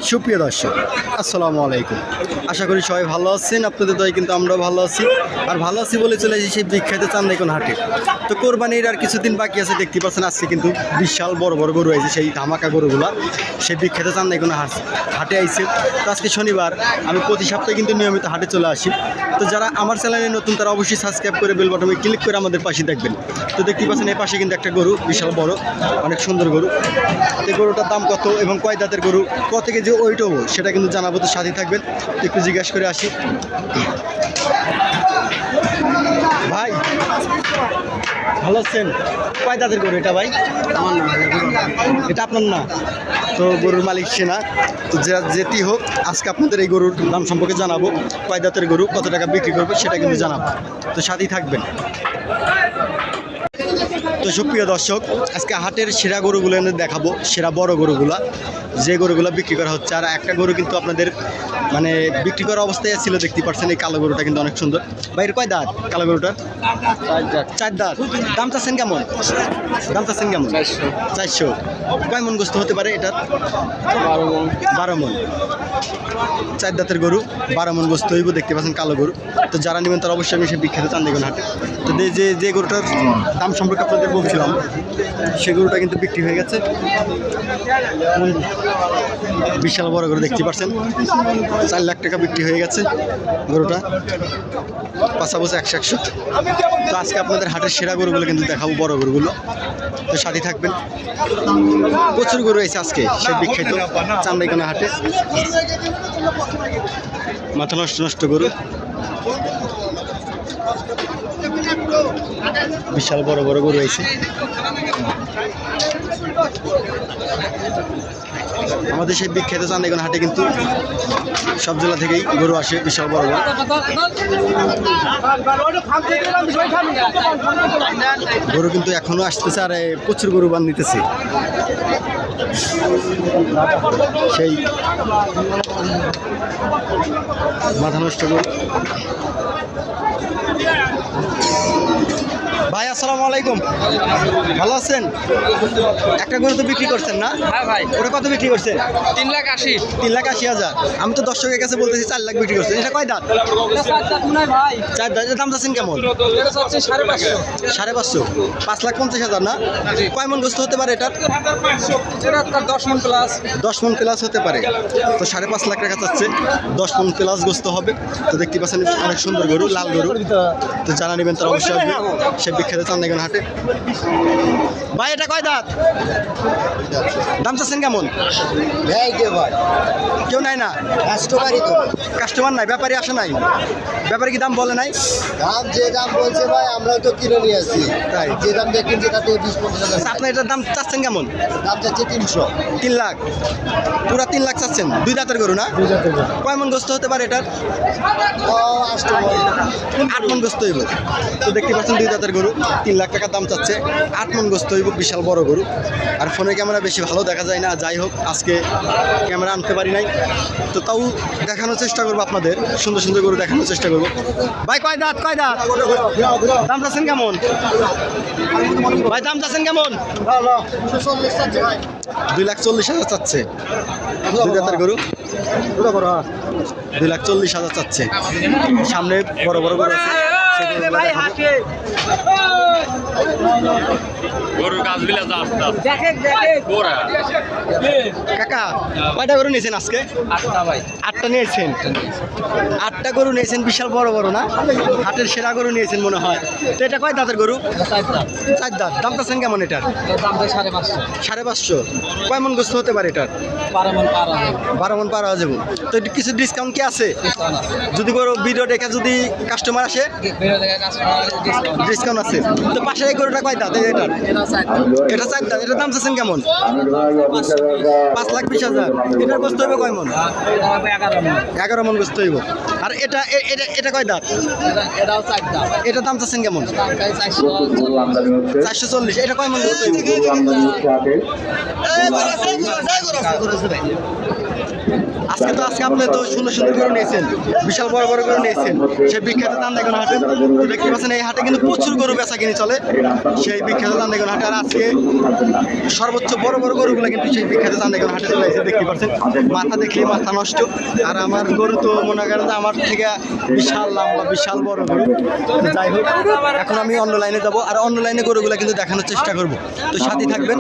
সুপ্রিয় দর্শক আসসালামু আলাইকুম। আশা করি সবাই ভালো আছেন। আপনাদের দয় কিন্তু আমরাও ভালো আছি। আর ভালো আছি বলে চলে এসেছি সেই বিখ্যাত চান্দাইকোনা হাটে। তো কোরবানির আর কিছুদিন বাকি আছে, দেখতে পাচ্ছেন আজকে কিন্তু বিশাল বড় বড় গরু আইছে, সেই ধামাকা গরুগুলা সেই বিখ্যাত চান্দাইকোনা হাটে আইছে। তো আজকে শনিবার, আমি প্রতি সপ্তাহে কিন্তু নিয়মিত হাটে চলে আসি। তো যারা আমার চ্যানেলে নতুন তারা অবশ্যই সাবস্ক্রাইব করে বেল বাটনে ক্লিক করে আমাদের পাশে দেখবেন। তো দেখতে পাচ্ছেন এই পাশে কিন্তু একটা গরু বিশাল বড়, অনেক সুন্দর গরু। এই গরুটার দাম কত এবং কয় দাঁতের গরু, কত কেজি ওইটাও সেটা কিন্তু জানাবো। তো সাথে থাকবেন, একটু জিজ্ঞাসা করে আসি। ভাই ভালো আছেন? কয় দাঁতের গরু এটা ভাই? আমার না, এটা আপনার না? তো গরুর মালিক সে না। তো যেটি হোক, আজকে আপনাদের এই গরুর দাম সম্পর্কে জানাবো। কয় দাঁতের গরু, কত টাকা বিক্রি করবো সেটা কিন্তু জানাবো। তো সাথেই থাকবেন। তো সুপ্রিয় দর্শক, আজকে হাটের সেরা গরুগুলো দেখাবো, সেরা বড় গরুগুলা, যে গরুগুলো বিক্রি করা হচ্ছে। আর একটা গরু কিন্তু আপনাদের মানে বিক্রি করা অবস্থায় ছিল, দেখতে পাচ্ছেন এই কালো গরুটা কিন্তু অনেক সুন্দর। বাইরের কয় দাঁত কালো গরুটার? চার দাঁত। দাম চাচ্ছেন কেমন? দাম চাচ্ছেন কেমন? 400। কয় মন গোস্ত হতে পারে এটার? 12 মন। 4 দাঁতের গরু, 12 মন গোস্ত হইব। দেখতে পাচ্ছেন কালো গরু। তো যারা নেবেন তারা অবশ্যই আমি সে বিখ্যাত চান্দাইকোনা হাটে। তো যে গরুটার দাম সম্পর্কে আপনাদের বলছিলাম, সে গরুটা কিন্তু বিক্রি হয়ে গেছে। বিশাল বড় গরু, দেখতে পাচ্ছেন 4 লাখ টাকা বিক্রি হয়ে গেছে গরুটা। পাশাপাশি 100। তো আজকে আপনাদের হাটের সেরা গরুগুলো কিন্তু দেখাবো, বড় গরুগুলো। তো সাথে থাকবেন। প্রচুর গরু আছে আজকে সে বিখ্যাত চান্দাইকোনা হাটে। মাথা নষ্ট গরু, বিশাল বড় বড় গরু আছে। আমাদের সেই বিখ্যাত চান্দাইকোনা হাটে কিন্তু সব জেলা থেকেই গরু আসে, বিশাল বড় বড় গরু কিন্তু এখনো আসতেছে। আর প্রচুর গরু বান্ধিতেছে, সেই মাথা নষ্ট গরু। ভাই আসসালামু আলাইকুম, ভালো আছেন? একটা গরু তো বিক্রি করছেন না? হ্যাঁ ভাই। ওটা কত বিক্রি করছেন? 3,80,000। 3,80,000। আমি তো দর্শকের কাছে বলতেছি 4 লাখ বিক্রি করছেন। এটা কয় দাঁত? 4 দাঁত। এর দাম চাচ্ছেন কেমন? 5.5। 5,50,000 না? কয় মন গোস্ত হতে পারে এটার? 10 মণ প্লাস। 10 মন প্লাস হতে পারে। তো 5.5 লাখ টাকা চাচ্ছে, 10 মন প্লাস গোস্ত হবে। তো দেখতে পাচ্ছেন অনেক সুন্দর গরু, লাল গরু। তো জানা নেবেন তারা অবশ্যই আসবে সে বিখ্যাত চান্দাইকোনা হাটে। ভাই এটা কয় দাঁত? দাম চাচ্ছেন কেমন? কেউ নাই না? কাস্টমার নাই, ব্যাপারী আসে নাই? ব্যাপারী কি দাম বলে নাই? দাম যে দাম বলছে ভাই, আমরা তো কিনে নিয়ে আসছি। তাই যে দাম দেখেন যেটা তো 20-25 আচ্ছা, আপনার এটার দাম চাচ্ছেন কেমন? দাম যাচ্ছে 300। 3 লাখ। পুরা 3 লাখ চাচ্ছেন। 2 দাঁতের গরু না? কয় মন গোস্ত হতে পারে এটার? 8 মন গোস্ত হইব। তো দেখতে পাচ্ছেন 2 দাঁতের গরু, 3 লাখ টাকা দাম চাচ্ছে, 8 মন গোস্ত হইব। বিশাল বড় গরু। আর ফোনে ক্যামেরা বেশি ভালো দেখা যায় না, যাই হোক আজকে ক্যামেরা আনতে পারি নাই। তো তাও দেখানোর চেষ্টা করবো, আপনাদের সুন্দর সুন্দর গরু দেখানোর চেষ্টা করবো। ভাই কয় দাঁত? কয় দাঁত? দাম চাচ্ছেন কেমন? ভাই দাম চাচ্ছেন কেমন? 2,40,000 চাচ্ছে। 2 দাঁতের গরু, 2,40,000 চাচ্ছে। সামনে বড় বড় গরু আছে, কাকা কয়টা গরু নিয়েছেন আজকে? 8টা নিয়েছেন। 8টা গরু নিয়েছেন, বিশাল বড় বড় না? হাটের সেরা গরু নিয়েছেন মনে হয়। তো এটা কয় দাঁতের গরু? 4 দাঁত। দাম চাচ্ছেন কেমন এটার? 5.5। কয় মন গোস্ত হতে পারে এটার? 12 মন পার হয়ে যাবো। তো কিছু ডিসকাউন্ট কি আছে? যদি গরু ভিডিও দেখে যদি কাস্টমার আসে ডিসকাউন্ট আছে। তো পাশের এই গরুটা কয় দাঁত? এটার এটা 4 দাঁত। এটার দাম চাচ্ছেন কেমন? 5,20,000। এটার গোস্ত হইব কয় মন? 11 মন গোস্ত হইব। আর এটা এটা কয় দাঁত? এটার দাম চাচ্ছেন কেমন? 440। এটা কয় মন গোস্ত হইব? আজকে আপনি তো সুন্দর সুন্দর গরু নিয়েছেন, বিশাল বড় বড় গরু নিয়েছেন সেই বিখ্যাত চান্দাইগণ হাটে। তো দেখতে পাচ্ছেন এই হাটে কিন্তু প্রচুর গরু বেচা কিনে চলে সেই বিখ্যাত চান্দাইগণ হাটে। আর আজকে সর্বোচ্চ বড় বড় গরুগুলো কিন্তু সেই বিখ্যাত চান্দাইগণ হাটে চলে এসে দেখতে পাচ্ছেন। মাথা দেখলে মাথা নষ্ট। আর আমার গরু তো মনে করেন যে আমার থেকে বিশাল লম্বা বিশাল বড় গরু। তো যাই হোক, এখন আমি অন্য লাইনে যাবো আর অন্য লাইনে গরুগুলো কিন্তু দেখানোর চেষ্টা করব। তো সাথে থাকবেন।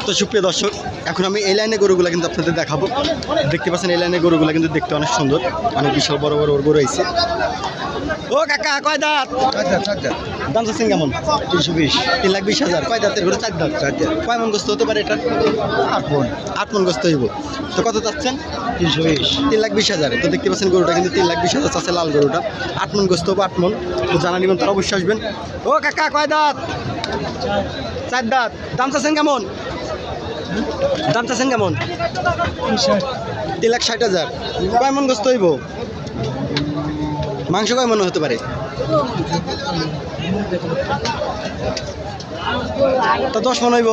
তো সুপ্রিয় দর্শক, এখন আমি এই লাইনে গরুগুলো কিন্তু আপনাদের দেখাবো। দেখতে পাচ্ছেন এই লাইনে গরুগুলো কিন্তু দেখতে অনেক সুন্দর, অনেক বিশাল বড় বড় গরু হয়েছে। ও কাকা, কয় দাঁত? দাম চাচ্ছেন কেমন? 320। 3,20,000। কয় দাঁতের গরু? 4 দাঁত। কয় মন গোস্ত হতে পারে এটা? 8 মন গোস্ত হইব। তো কত চাচ্ছেন? 320। 3,20,000। তো দেখতে পাচ্ছেন গরুটা কিন্তু 3,20,000 চাচ্ছে, লাল গরুটা। 8 মন গোস্ত হবো, 8 মন। তো জানা নিবেন, তারা অবশ্যই আসবেন। ও কাকা, কয় দাঁত? 4 দাঁত। দাম চাচ্ছেন কেমন? দাম চাচ্ছেন কেমন? 3,60,000। কয় মন গোস্ত হইব? মাংস কয় মন হতে পারে? তো 10 মন হইব।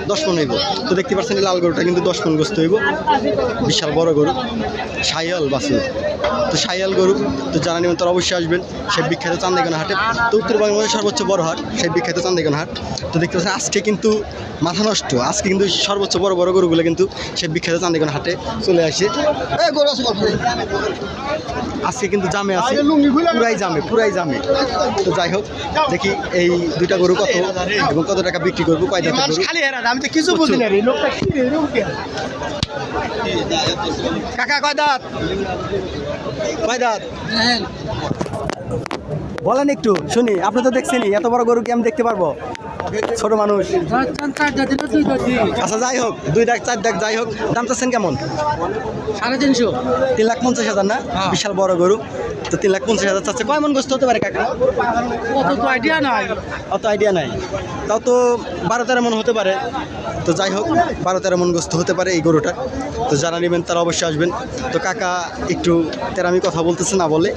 10 মন হইব। তো দেখতে পাচ্ছেন এই লাল গরুটা কিন্তু 10 মন গোস্ত হইব, বিশাল বড় গরু, শাহিয়াল বাছুর। তো শাহিয়াল গরু, তো জানা নেবেন তারা অবশ্যই আসবেন সেই বিখ্যাত চান্দাইগণ হাটে। তো উত্তরবঙ্গের মধ্যে সর্বোচ্চ বড় হাট সেই বিখ্যাত চান্দাইগণ হাট। তো দেখতে পাচ্ছেন আজকে কিন্তু মাথা নষ্ট, আজকে কিন্তু সর্বোচ্চ বড় বড় গরুগুলো কিন্তু সেই বিখ্যাত চান্দাইগণ হাটে চলে আসে। আজকে কিন্তু জামে আছে, পুরাই জামে। তো যাই হোক, দেখি এই দুইটা গরু কত এবং কত টাকা বিক্রি করবো, কয় দাঁতের গরু। আমি তো কিছু বুঝি না রে লোকটা কি রে কাকা, কয় দাঁত? কয় দাঁত বলেন একটু শুনি। আপনি তো দেখছেনই, এত বড় গরু কি আমি দেখতে পারবো? ছোট মানুষ। আচ্ছা যাই হোক, 2 দাগ 4 দাগ যাই হোক। দাম চাচ্ছেন কেমন? 350। 3,50,000 না? বিশাল বড় গরু। তো 3,50,000 চাচ্ছে। কয় মন গোস্ত হতে পারে কাকা? অত তো আইডিয়া নাই। অত আইডিয়া নাই, তাও তো 12-13 মন হতে পারে। তো যাই হোক, 12-13 মন গোস্ত হতে পারে এই গরুটার। তো যারা নেবেন তারা অবশ্যই আসবেন। তো কাকা একটু তেরামি কথা বলতেছে, না বলে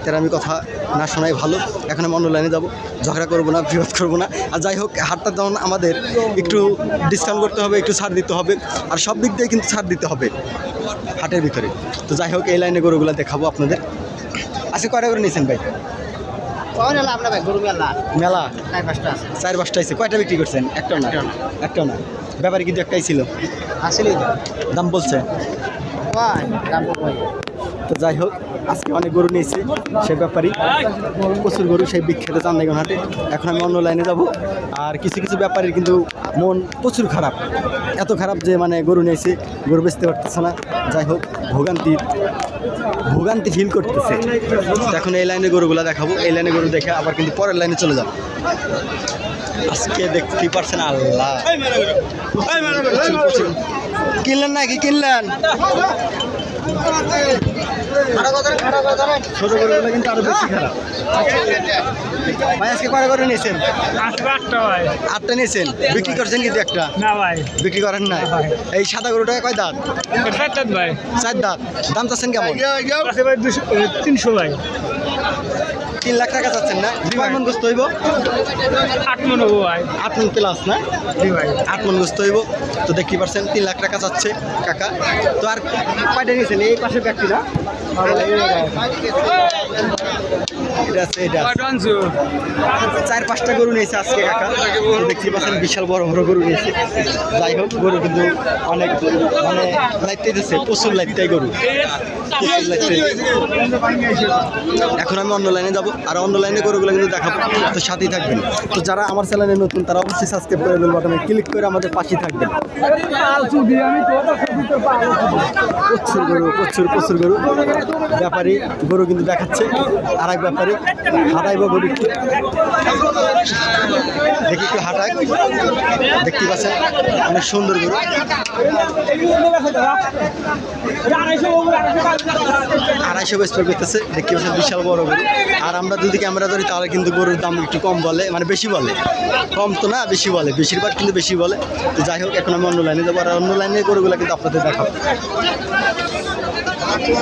তেরামি কথা না শোনাই ভালো। এখন আমি অন্য লাইনে যাবো, ঝগড়া করবো না, বিরোধ করবো না। আর যাই হোক, হাটটা যেমন আমাদের একটু ডিসকাউন্ট করতে হবে, একটু ছাড় দিতে হবে, আর সব দিক দিয়ে কিন্তু ছাড় দিতে হবে হাটের ভিতরে। তো যাই হোক, এই লাইনে গরুগুলো দেখাবো আপনাদের। আজকে কয়টা করে নিয়েছেন ভাই? মেলা 4-5টা আছে। কয়টা বিক্রি করছেন? একটাও না। ব্যাপারে কিন্তু একটাই ছিল, আসলে দাম বলছে। তো যাই হোক, আজকে অনেক গরু নিয়েছি সেই ব্যাপারই, প্রচুর গরু সেই বিখ্যাত চান্দাইগণ হাটে। এখন আমি অন্য লাইনে যাব। আর কিছু কিছু ব্যাপারীর কিন্তু মন প্রচুর খারাপ, এত খারাপ যে মানে গরু নিয়েছে, গরু বেচতে পারতেছে না। যাই হোক, ভোগান্তি ফিল করতেছে। এখন এই লাইনে গরুগুলো দেখাবো, এই লাইনে গরু দেখে আবার কিন্তু পরের লাইনে চলে যাব। আজকে দেখতেই পারছেন, আল্লাহ কিনলেন নাকি? কিনলেন ছোট গরুগুলো কিন্তু আরো বেশি খারাপ। ভাই আজকে কয়টা গরু নিয়েছেন? 8টা নিয়েছেন। বিক্রি করছেন কিন্তু একটা? না ভাই, বিক্রি করেন না। এই সাদা গরুটা কয় দাঁত? 4 দাঁত। দাম চাচ্ছেন কেমন? 300 ভাই। 3 লাখ টাকা চাচ্ছেন না? কয় মন গোস্ত হইব? 8 মন হবো ভাই। 8 মন প্লাস না? ভাই 8 মন গোস্ত হইব। তো দেখতে পাচ্ছেন 3 লাখ টাকা চাচ্ছে কাকা। তো আর কয়টা নিয়েছেন? এই পাশের ব্যক্তি না, এটা আছে, এটা 4-5টা গরু নিয়েছে আজকে কাকা। তো দেখতে পাচ্ছেন বিশাল বড় বড় গরু নিয়েছে। যাই হোক, গরু কিন্তু অনেক মানে লাইতে দিচ্ছে, প্রচুর লাইতে গরু, প্রচুর লাইতে। এখন আমি অন্য লাইনে যাব, আর অন্য লাইনে গরুগুলো কিন্তু দেখাবো। তো সাথেই থাকবেন। তো যারা আমার চ্যানেলে নতুন তারা অবশ্যই সাবস্ক্রাইব করে বেল বাটনে ক্লিক করে আমাদের পাশেই থাকবেন। প্রচুর গরু ব্যাপারী গরু কিন্তু দেখাচ্ছে। আর এক ব্যাপারী হাঁটাইব গরু, দেখি একটু হাঁটাই। দেখতে পাচ্ছেন অনেক সুন্দর গরু। 250 স্পেয়ার করতেছে, দেখতে পাচ্ছেন বিশাল বড় গরু। আর আমরা যদি ক্যামেরা ধরি তাহলে কিন্তু গরুর দাম একটু কম বলে, মানে বেশি বলে, কম তো না বেশি বলে, বেশিরভাগ কিন্তু বেশি বলে। তো যাই হোক, এখন আমি অন্য লাইনে যাবো, আর অন্য লাইনের গরুগুলো কিন্তু আপনাদের দেখাবো।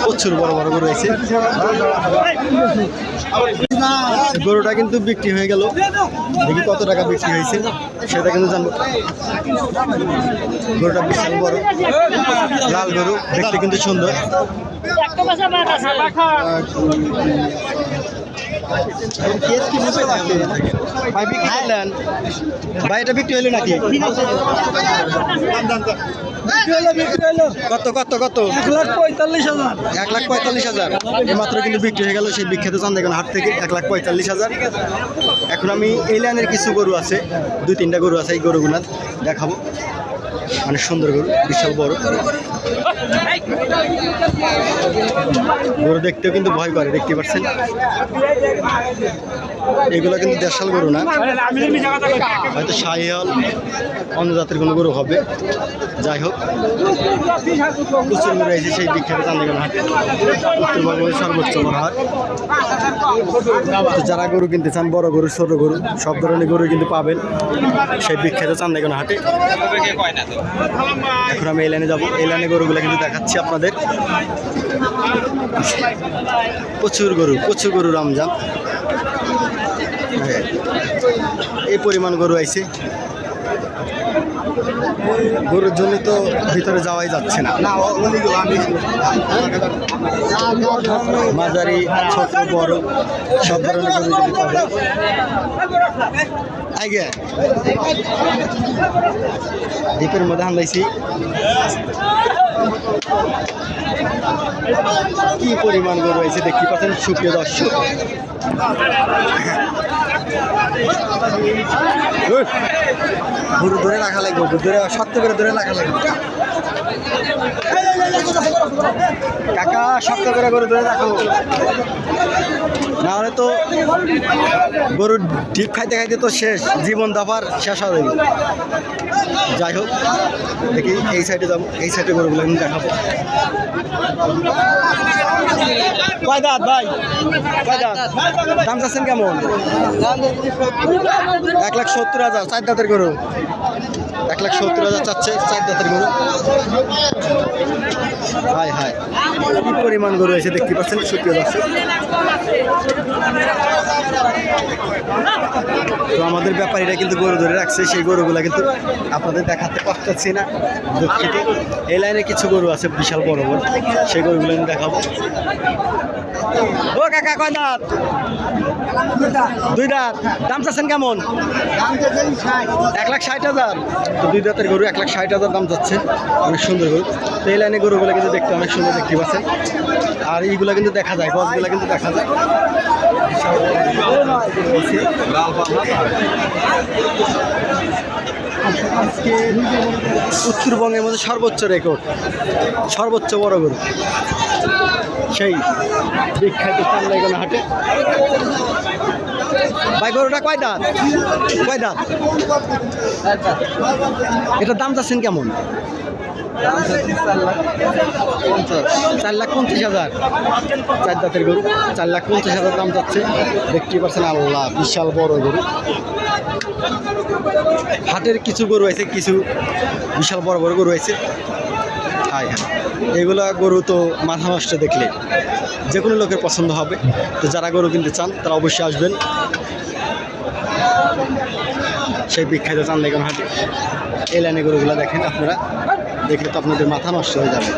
প্রচুর বড় বড় গরু আছে। গরুটা কিন্তু বিক্রি হয়ে গেল, দেখি কত টাকা বিক্রি হয়েছে সেটা কিন্তু জানবো। গরুটা বিশাল বড়, লাল গরু, দেখতে কিন্তু সুন্দর। ভাই এটা বিক্রি হইলো নাকি? কত কত কত? 1,45,000। 1,45,000 মাত্র কিন্তু বিক্রি হয়ে গেল সেই বিখ্যাত চান্দাইগঞ্জ হাট থেকে 1,45,000। এখন আমি এই লাইনের কিছু গরু আছে, 2-3টা গরু আছে, এই গরুগুলো দেখাবো। মানে সুন্দর গরু, বিশাল বড় গরু, দেখতেও কিন্তু ভয় করে, দেখতে পাচ্ছেন। এগুলো কিন্তু দেশাল গরু না, হয়তো শাহিওয়াল অন্য জাতের কোনো গরু হবে। যাই হোক, প্রচুর গরু আছে সেই বিখ্যাত চান্দাইগঞ্জ হাটে, উত্তরবঙ্গের সর্বোচ্চ বড় হাট। তো যারা গরু কিনতে চান, বড় গরু ছোট গরু সব ধরনের গরু কিন্তু পাবেন সেই বিখ্যাত চান্দাইগঞ্জ হাটে। এখন আমি এই লাইনে যাবো, এই লাইনে গরুগুলো কিন্তু দেখাচ্ছি আপনাদের। প্রচুর গরু রমজান, এই পরিমাণ গরু আইছে। গরুর জন্য তো ভিতরে যাওয়াই যাচ্ছে না। মাঝারি, ছোট, বড় সব ধরনের গরু যদি পাবে। আগে দ্বীপের মধ্যে হামলাইছি, কি পরিমাণ গরু হয়েছে দেখতে পাচ্ছেন সুপ্রিয় দর্শক। গরু ধরে রাখা লাগবে, শক্ত করে ধরে রাখা লাগবে। কাকা শক্ত করে গরু ধরে রাখো, নাহলে তো গরুর ডিপ খাইতে খাইতে তো শেষ, জীবন দাফার শেষ হবে। যাই হোক, দেখি এই সাইডে যাবো, এই সাইডে গরুগুলো আমি দেখাবো। কয় দাঁত ভাই, কয় দাঁত? দাম চাচ্ছেন কেমন? 1,70,000, 4 দাঁতের গরু। 1,70,000 চাচ্ছে, 4 দাঁতের গরু। হায় হায়, কি পরিমাণ গরু আছে দেখতে পাচ্ছেন সুপ্রিয় দর্শক। তো আমাদের ব্যাপারীরা কিন্তু গরু ধরে রাখছে, সেই গরুগুলা কিন্তু আপনাদের দেখাতে পারতেছি না দুঃখিত। এই লাইনে কিছু গরু আছে বিশাল বড় বড়, সেই গরুগুলো আমি দেখাবো। ও কাকা কয় দাঁত? 2 দাঁত। দাম চাচ্ছেন কেমন? 1,60,000। তো 2 দাঁতের গরু 1,60,000 দাম যাচ্ছে, অনেক সুন্দর গরু। তো এই লাইনে গরুগুলো কিন্তু দেখতে অনেক সুন্দর, দেখতে পাচ্ছেন। আর এইগুলো কিন্তু দেখা যায়, গছগুলো কিন্তু দেখা যায়। আজকে উত্তরবঙ্গের মধ্যে সর্বোচ্চ রেকর্ড, সর্বোচ্চ বড় গরু সেই বিখ্যাত চান্দাইগঞ্জ হাটে। ভাই গরুটা কয় দাঁত? কয় দাঁত? এটার দাম চাচ্ছেন কেমন? 4,50,000। 4 দাঁতের গরু, 4,50,000 দাম যাচ্ছে, দেখতে পাচ্ছেন। আল্লাহ, বিশাল বড় গরু। হাটের কিছু গরু আছে, কিছু বিশাল বড় বড় গরু আছে। হায় হ্যাঁ, এগুলা গরু তো মাথা নষ্ট, দেখলে যে কোনো লোকের পছন্দ হবে। তো যারা গরু কিনতে চান তারা অবশ্যই আসবেন সেই বিখ্যাত চান্দাইগঞ্জ হাটে। এই লাইনে গরুগুলো দেখেন আপনারা, দেখলে তো আপনাদের মাথা নষ্ট হয়ে যাবে।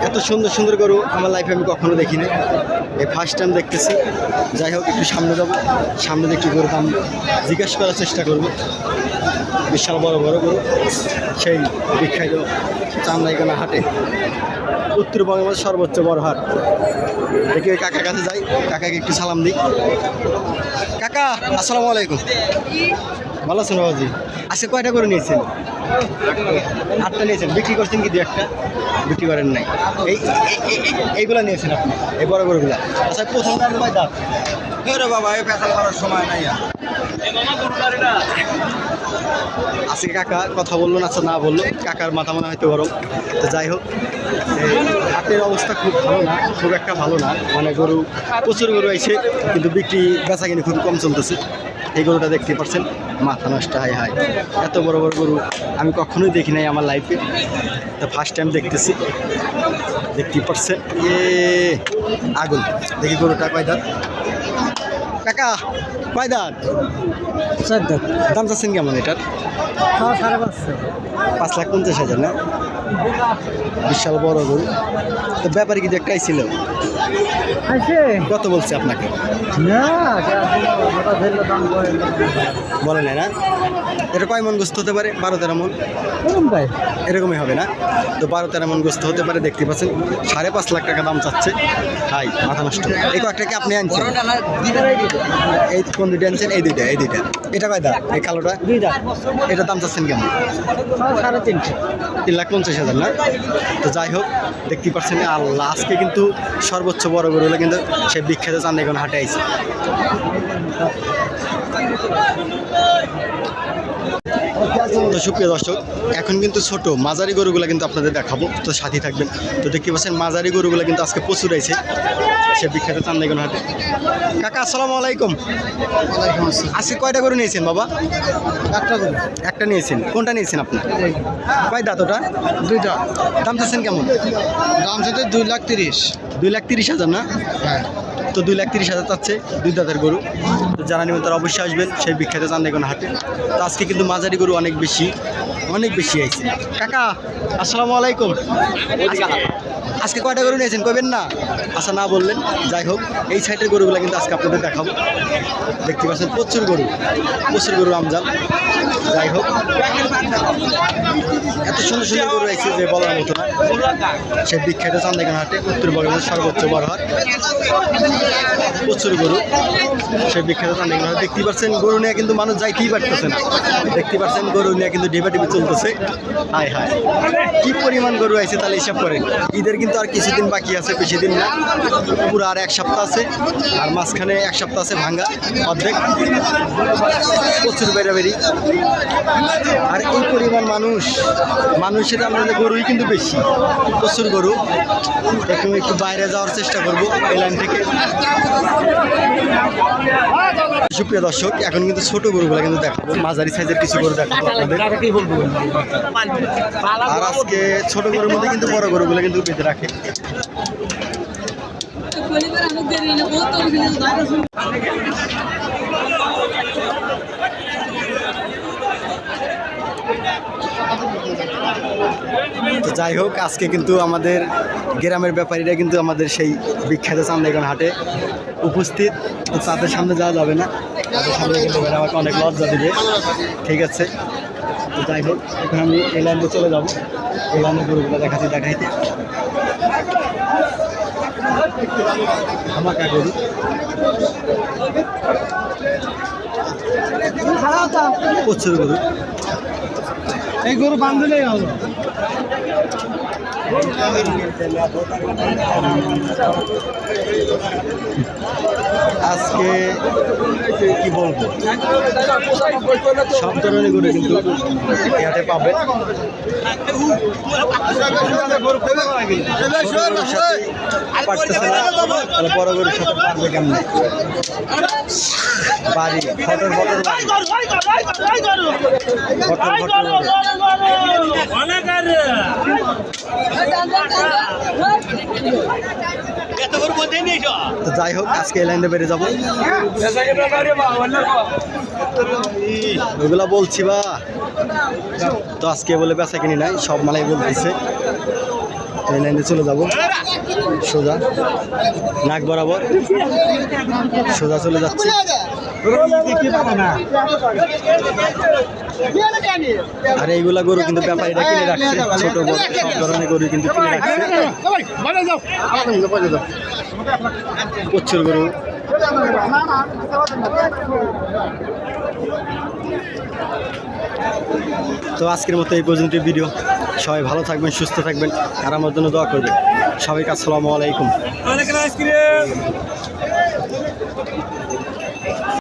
এত সুন্দর সুন্দর গরু আমার লাইফে আমি কখনো দেখিনি, এই ফার্স্ট টাইম দেখতেছি। যাই হোক, একটু সামনে যাবো, সামনে দেখি গরু দাম জিজ্ঞেস করার চেষ্টা করবো। বিশাল বড় বড় গরু সেই বিখ্যাত চান্দাইগঞ্জ হাটে, উত্তরবঙ্গের মধ্যে সর্বোচ্চ বড় হাট। দেখি ওই কাকার কাছে যাই, কাকাকে একটু সালাম দিই। কাকা আসসালামু আলাইকুম, ভালো আছেন বাবাজি? আজকে কয়টা গরু নিয়েছেন? 8টা নিয়েছেন। বিক্রি করছেন কি 2-1টা? বিক্রি করেন নাই। এইগুলো নিয়েছেন আপনি, এই বড় গরুগুলা? আচ্ছা, প্রথম দাম কয় দাঁত? বাবা, এই পেশাল করার সময় নাই। আজকে কাকা কথা বললো না, আচ্ছা না বললো, কাকার মাথা মনে হয়তো গরম। তো যাই হোক, এই হাটের অবস্থা খুব ভালো না, খুব একটা ভালো না, মানে গরু প্রচুর গরু আইছে কিন্তু বিক্রি বেচা কিনে খুব কম চলতেছে। এই গরুটা দেখতে পাচ্ছেন, মাথা নষ্ট, হায় হায়, এত বড় বড় গরু আমি কখনোই দেখি নাই আমার লাইফে, তো ফার্স্ট টাইম দেখতেছি। দেখতে পাচ্ছেন আগুন। দেখি গরুটা কয় দাঁত? কাকা কয় দাঁত? দাম চাচ্ছেন কেমন এটার? 5,50,000 না? বিশাল বড় গরু। তো ব্যাপারে কি একটাই ছিল, কত বলছে আপনাকে? বলে নাই না? এটা কয় মন গোস্ত হতে পারে? 12-13 মন এরকমই হবে না? তো 12-13 মন গোস্ত হতে পারে। দেখতে পাচ্ছেন 5.5 লাখ টাকা দাম চাচ্ছে। হাই মাথা নষ্ট। এই কয়েকটা কি আপনি আনছেন? এই কোন দুইটা আনছেন? এই দুইটা। এটা কয় দাম? এই কালোটা? এটা দাম চাচ্ছেন কেমন? 3,50,000 না? তো যাই হোক, দেখতে পাচ্ছেন আল্লাহ, আজকে কিন্তু সর্বোচ্চ বড় গরু হলো কিন্তু সেই বিখ্যাত চান্দিগঞ্জ হাটে আইছে। তো সুপ্রিয় দর্শক, এখন কিন্তু ছোট মাঝারি গরুগুলো কিন্তু আপনাদের দেখাবো, তো সাথী থাকবেন। তো দেখতে পাচ্ছেন মাঝারি গরুগুলো কিন্তু আজকে প্রচুর আইছে সে বিখ্যাত চান্দিগঞ্জ হাটে। কাকা আসসালামু আলাইকুম। আজকে কয়টা গরু নিয়েছেন বাবা? একটা নিয়েছেন। কোনটা নিয়েছেন আপনি? কয় দাঁত ওটা? 2টা। দাম চাচ্ছেন কেমন? দাম সাথে 2,30,000। 2,30,000 না? হ্যাঁ। তো 2,30,000 চাচ্ছে 2 দাঁতের গরু। তো যারা নেবেন তারা অবশ্যই আসবেন সেই বিখ্যাত চান্দিগঞ্জ হাটে। তো আজকে কিন্তু মাঝারি গরু অনেক বেশি আইছে। কাকা আসসালামু আলাইকুম। আজকে কয়টা গরু নিয়েছেন কইবেন না? আচ্ছা না বললেন। যাই হোক, এই সাইডের গরুগুলো কিন্তু আজকে আপনাদের দেখাবো। দেখতে পাচ্ছেন প্রচুর গরু আমজাম। যাই হোক, এত সুন্দর সুন্দর গরু আইছে যে বলার মতো না। সে বিখ্যাত চান্দিগঞ্জ হাটে, উত্তরবঙ্গের সর্বোচ্চ বড় হাট। প্রচুর গরু সে বিখ্যাত চান্দিগঞ্জ হাট। দেখতে পাচ্ছেন গরু নিয়ে কিন্তু মানুষ যাইতেই পারতেছে না। দেখতে পাচ্ছেন গরু নিয়ে কিন্তু ডিবাটিবি চলতেছে। হায় কি পরিমাণ গরু আইছে তাহলে হিসাব করেন। ঈদের কিন্তু আর কিছুদিন বাকি আছে, বেশি দিন না, পুরো আর 1 সপ্তাহ আছে। আর মাঝখানে 1 সপ্তাহ আছে ভাঙ্গা অর্ধেক। প্রচুর বেড়াবেড়ি, আর এই পরিমাণ মানুষের আমাদের গরুই কিন্তু বেশি, প্রচুর গরু। একটু বাইরে যাওয়ার চেষ্টা করবো এই লাইন থেকে। সুপ্রিয় দর্শক, এখন কিন্তু ছোট গরুগুলো কিন্তু দেখাবো, মাঝারি সাইজের কিছু গরু দেখাবো আপনাদের। আর আজকে ছোট গরুর মধ্যে কিন্তু বড় গরুগুলো কিন্তু বেঁধে রাখে। তো যাই হোক, আজকে কিন্তু আমাদের গ্রামের ব্যাপারীরা কিন্তু আমাদের সেই বিখ্যাত চান্দিগঞ্জ হাটে উপস্থিত। তো তাদের সামনে যাওয়া যাবে না, তাদের সামনে কিন্তু আমাকে অনেক লজ্জা দিবে। ঠিক আছে, তো যাই হোক, এখন আমি এই লাইনে চলে যাবো, এই লাইনে গরুগুলো দেখাইতে। আমাকে গরু প্রচুর গরু। এই গরু বান্ধলেই হলো। আজকে কি বলবো, সব ধরনের গরু কিন্তু ইয়াতে পাবে। পারতেছে না, তাহলে বড় গরুর সাথে পারবে কেমন? বাড়ি ফটর তো যাই হোক, আজকে এই লাইনে বেড়ে যাবো। ওইগুলা বলছি বা, তো আজকে বলে বেচা কিনি নাই, সব মালাই বলতেছে। তো এই লাইনে চলে যাবো, সোজা নাক বরাবর সোজা চলে যাচ্ছে। আর এইগুলা গরু কিন্তু ব্যাপারীরা কিনে রাখছে, ছোট বড় সব ধরনের গরু কিন্তু কিনে রাখছে। প্রচুর গরু। তো আজকের মতো এই পর্যন্ত ভিডিও। সবাই ভালো থাকবেন, সুস্থ থাকবেন, আর আমার জন্য দোয়া করবেন। সবাইকে আসসালামু আলাইকুম।